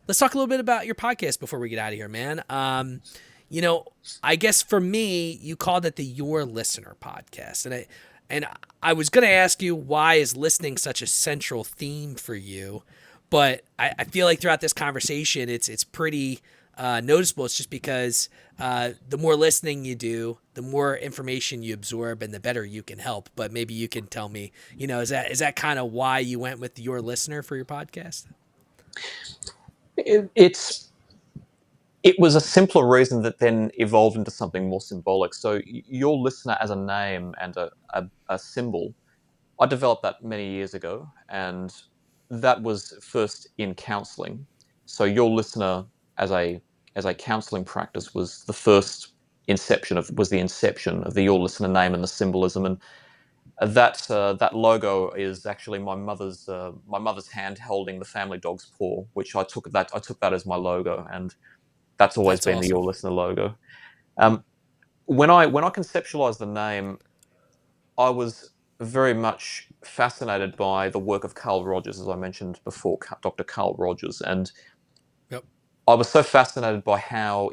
let's talk a little bit about your podcast before we get out of here, man. I guess for me, you called it the Your Listener podcast, and I was going to ask you, why is listening such a central theme for you? But I feel like throughout this conversation, it's pretty noticeable. It's just because the more listening you do, the more information you absorb, and the better you can help. But maybe you can tell me, is that kind of why you went with Your Listener for your podcast? It was a simpler reason that then evolved into something more symbolic. So your listener as a name and a symbol, I developed that many years ago, and that was first in counselling. So your listener as a counselling practice was the first the inception of the your listener name and the symbolism. And that logo is actually my mother's hand holding the family dog's paw, which I took that as my logo, and that's always That's been the awesome. Your Listener logo. Um, when I conceptualized the name, I was very much fascinated by the work of Carl Rogers, as I mentioned before, Dr. Carl Rogers, and Yep. I was so fascinated by how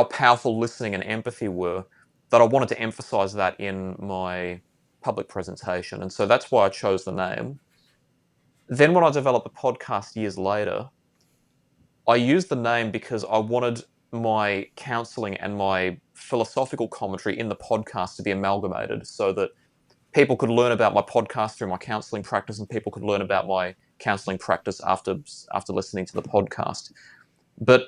powerful listening and empathy were, that I wanted to emphasize that in my public presentation, and so that's why I chose the name. Then, when I developed the podcast years later, I used the name because I wanted my counseling and my philosophical commentary in the podcast to be amalgamated, so that people could learn about my podcast through my counseling practice, and people could learn about my counseling practice after listening to the podcast. But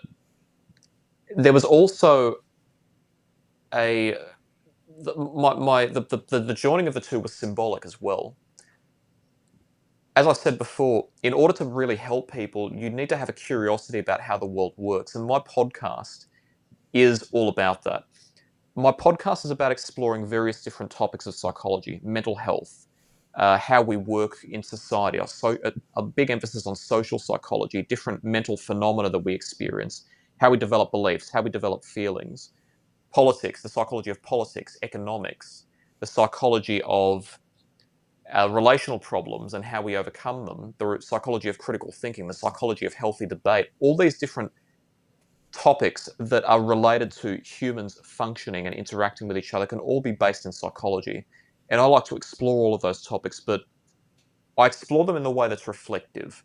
there was also a the joining of the two was symbolic as well. As I said before, in order to really help people, you need to have a curiosity about how the world works, and my podcast is all about that. My podcast is about exploring various different topics of psychology, mental health, how we work in society, a big emphasis on social psychology, different mental phenomena that we experience, how we develop beliefs, how we develop feelings, politics, the psychology of politics, economics, the psychology of relational problems and how we overcome them, the psychology of critical thinking, the psychology of healthy debate, all these different topics that are related to humans functioning and interacting with each other can all be based in psychology. And I like to explore all of those topics, but I explore them in the way that's reflective.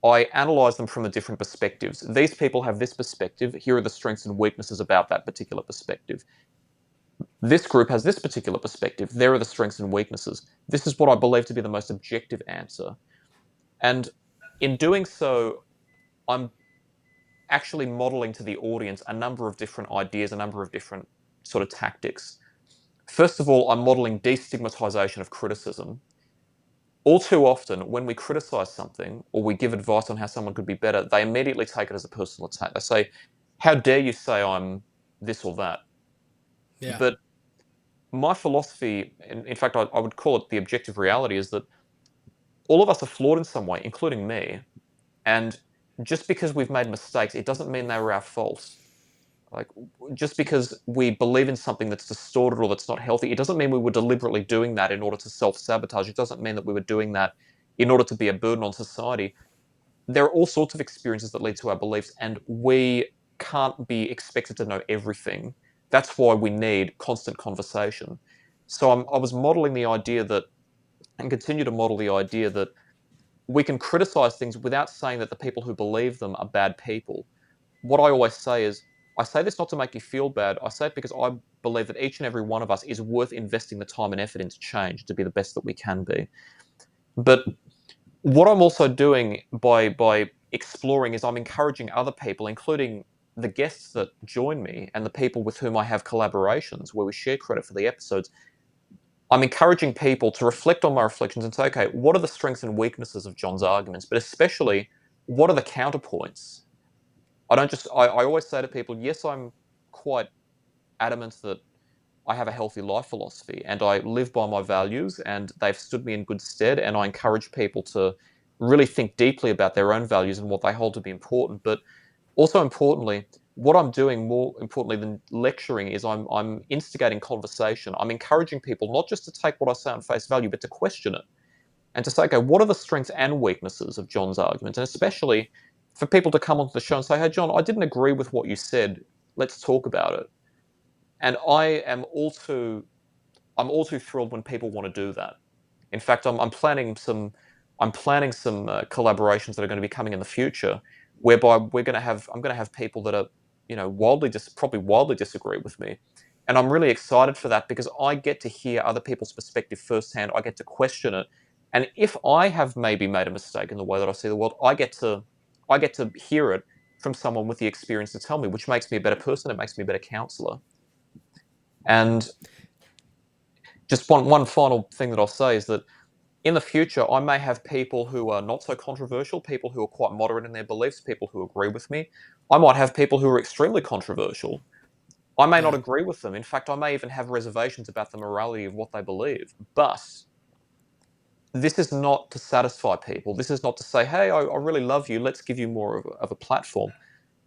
I analyze them from the different perspectives. These people have this perspective. Here are the strengths and weaknesses about that particular perspective. This group has this particular perspective. There are the strengths and weaknesses. This is what I believe to be the most objective answer. And in doing so, I'm actually modeling to the audience a number of different ideas, a number of different sort of tactics. First of all, I'm modeling destigmatization of criticism. All too often, when we criticize something or we give advice on how someone could be better, they immediately take it as a personal attack. They say, how dare you say I'm this or that? Yeah. But my philosophy, in fact, I would call it the objective reality, is that all of us are flawed in some way, including me. And just because we've made mistakes, it doesn't mean they were our fault. Like, just because we believe in something that's distorted or that's not healthy, it doesn't mean we were deliberately doing that in order to self-sabotage. It doesn't mean that we were doing that in order to be a burden on society. There are all sorts of experiences that lead to our beliefs, and we can't be expected to know everything. That's why we need constant conversation. So I was modeling the idea that, and continue to model the idea that we can criticize things without saying that the people who believe them are bad people. What I always say is, I say this not to make you feel bad. I say it because I believe that each and every one of us is worth investing the time and effort into change to be the best that we can be. But what I'm also doing by exploring is I'm encouraging other people, including the guests that join me and the people with whom I have collaborations where we share credit for the episodes. I'm encouraging people to reflect on my reflections and say, okay, what are the strengths and weaknesses of John's arguments? But especially, what are the counterpoints? I always say to people, yes, I'm quite adamant that I have a healthy life philosophy and I live by my values and they've stood me in good stead. And I encourage people to really think deeply about their own values and what they hold to be important. But also importantly, what I'm doing more importantly than lecturing is I'm instigating conversation. I'm encouraging people not just to take what I say on face value, but to question it and to say, okay, what are the strengths and weaknesses of John's argument? And especially for people to come onto the show and say, hey, John, I didn't agree with what you said. Let's talk about it. And I'm all too thrilled when people want to do that. In fact, I'm planning some collaborations that are going to be coming in the future, whereby I'm going to have people that are, you know, probably wildly disagree with me, and I'm really excited for that because I get to hear other people's perspective firsthand. I get to question it, and if I have maybe made a mistake in the way that I see the world, I get to hear it from someone with the experience to tell me, which makes me a better person. It makes me a better counselor. And just one final thing that I'll say is that in the future, I may have people who are not so controversial, people who are quite moderate in their beliefs, people who agree with me. I might have people who are extremely controversial. I may not Yeah. agree with them. In fact, I may even have reservations about the morality of what they believe. But this is not to satisfy people. This is not to say, hey, I really love you. Let's give you more of a platform.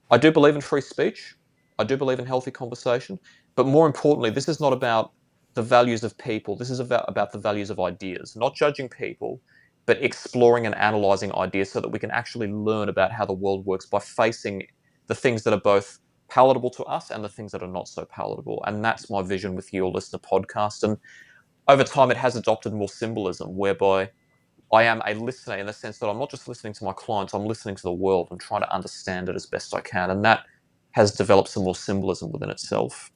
I do believe in free speech. I do believe in healthy conversation. But more importantly, this is not about the values of people. This is about the values of ideas, not judging people, but exploring and analyzing ideas so that we can actually learn about how the world works by facing the things that are both palatable to us and the things that are not so palatable. And that's my vision with Your Listener podcast. And over time, it has adopted more symbolism whereby I am a listener in the sense that I'm not just listening to my clients, I'm listening to the world and trying to understand it as best I can. And that has developed some more symbolism within itself.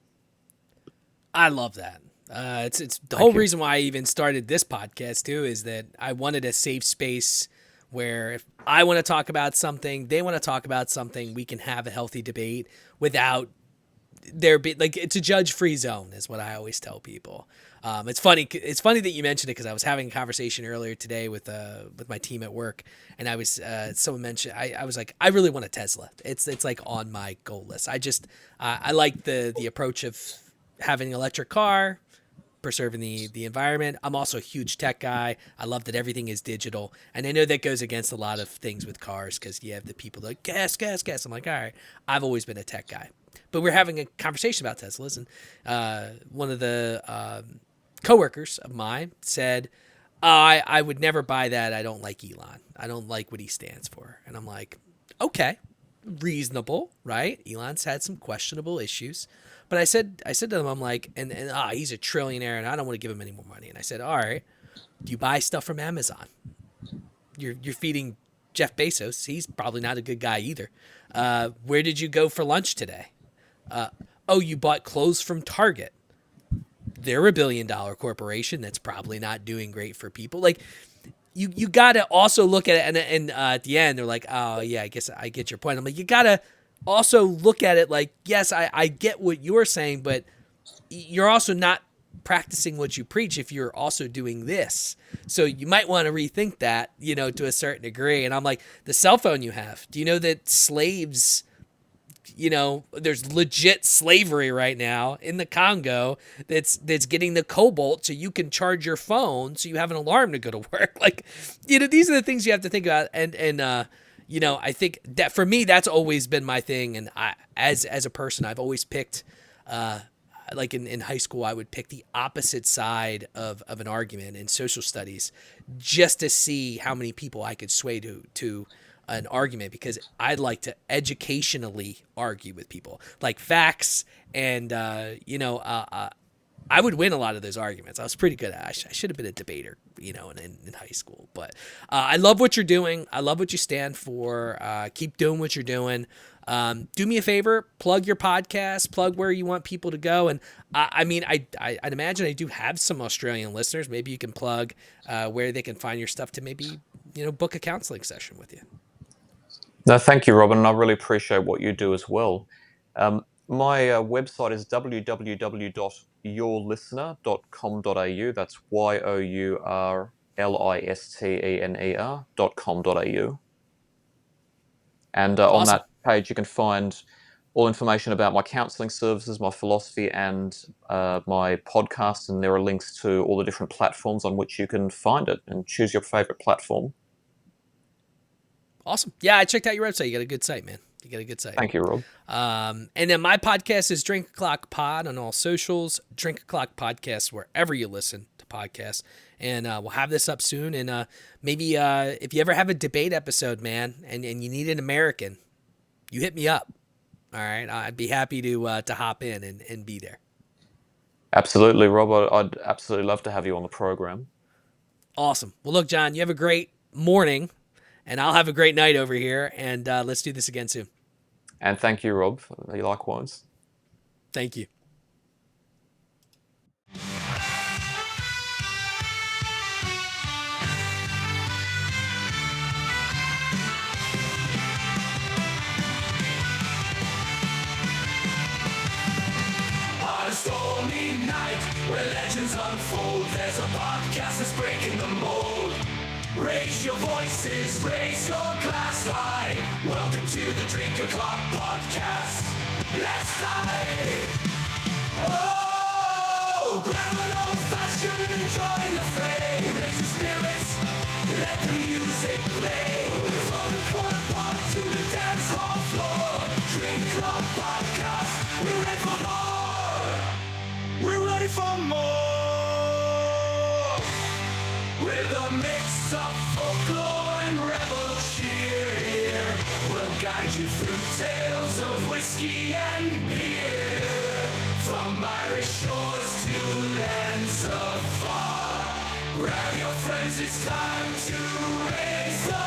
I love that. It's the whole Thank you. reason why I even started this podcast too is that I wanted a safe space where if I want to talk about something, they want to talk about something, we can have a healthy debate without there be like it's a judge free zone is what I always tell people. It's funny. It's funny that you mentioned it because I was having a conversation earlier today with my team at work, and I was someone mentioned I was like I really want a Tesla. It's like on my goal list. I like the approach of having an electric car, preserving the environment. I'm also a huge tech guy. I love that everything is digital, and I know that goes against a lot of things with cars because you have the people that gas, gas, gas. I'm like, all right, I've always been a tech guy, but we're having a conversation about Teslas, and one of the coworkers of mine said, I would never buy that. I don't like Elon. I don't like what he stands for, and I'm like, okay, reasonable, right? Elon's had some questionable issues. But I said to them, I'm like, he's a trillionaire and I don't want to give him any more money. And I said, all right, do you buy stuff from Amazon? You're feeding Jeff Bezos, he's probably not a good guy either. Where did you go for lunch today? Oh, you bought clothes from Target. They're a $1 billion corporation that's probably not doing great for people. Like, you got to also look at it, and at the end, they're like, oh, yeah, I guess I get your point. I'm like, you got to also look at it like, yes, I get what you're saying, but you're also not practicing what you preach if you're also doing this. So you might want to rethink that, to a certain degree. And I'm like, the cell phone you have, do you know that slaves, there's legit slavery right now in the Congo that's getting the cobalt so you can charge your phone so you have an alarm to go to work. Like, these are the things you have to think about. And I think that for me, that's always been my thing. And I, as a person, I've always picked, like in high school, I would pick the opposite side of an argument in social studies just to see how many people I could sway to an argument, because I'd like to educationally argue with people, like facts. And, I would win a lot of those arguments. I was pretty good at it. I should have been a debater, in high school. But I love what you're doing. I love what you stand for. Keep doing what you're doing. Do me a favor, plug your podcast, plug where you want people to go. And I'd imagine I do have some Australian listeners. Maybe you can plug where they can find your stuff to maybe, book a counseling session with you. No, thank you, Robin. I really appreciate what you do as well. My website is www.yourlistener.com.au. That's yourlistener.com.au. And Awesome. on that page, you can find all information about my counseling services, my philosophy, and my podcast. And there are links to all the different platforms on which you can find it, and choose your favorite platform. Awesome. Yeah, I checked out your website. You got a good site, man. You got a good site. Thank you, Rob. And then my podcast is Drink O'Clock Pod on all socials. Drink O'Clock Podcast wherever you listen to podcasts. And we'll have this up soon. And maybe if you ever have a debate episode, man, and you need an American, you hit me up. All right, I'd be happy to hop in and be there. Absolutely, Rob. I'd absolutely love to have you on the program. Awesome. Well, look, John, you have a great morning, and I'll have a great night over here. And let's do this again soon. And thank you, Rob. Likewise. Thank you. On a stormy night where legends unfold, there's a podcast that's breaking the mold. Raise your voices, raise your glass high. Welcome to the Drink O'Clock Podcast. Let's dive. Oh, grab an old fashioned and join the fray. Raise your spirits, let the music play. From the corner pub to the dance hall floor. Drink O'Clock Podcast, we're ready for more. We're ready for more. With a mix of folklore and rebel cheer, we'll guide you through tales of whiskey and beer. From Irish shores to lands afar, grab your friends, it's time to raise the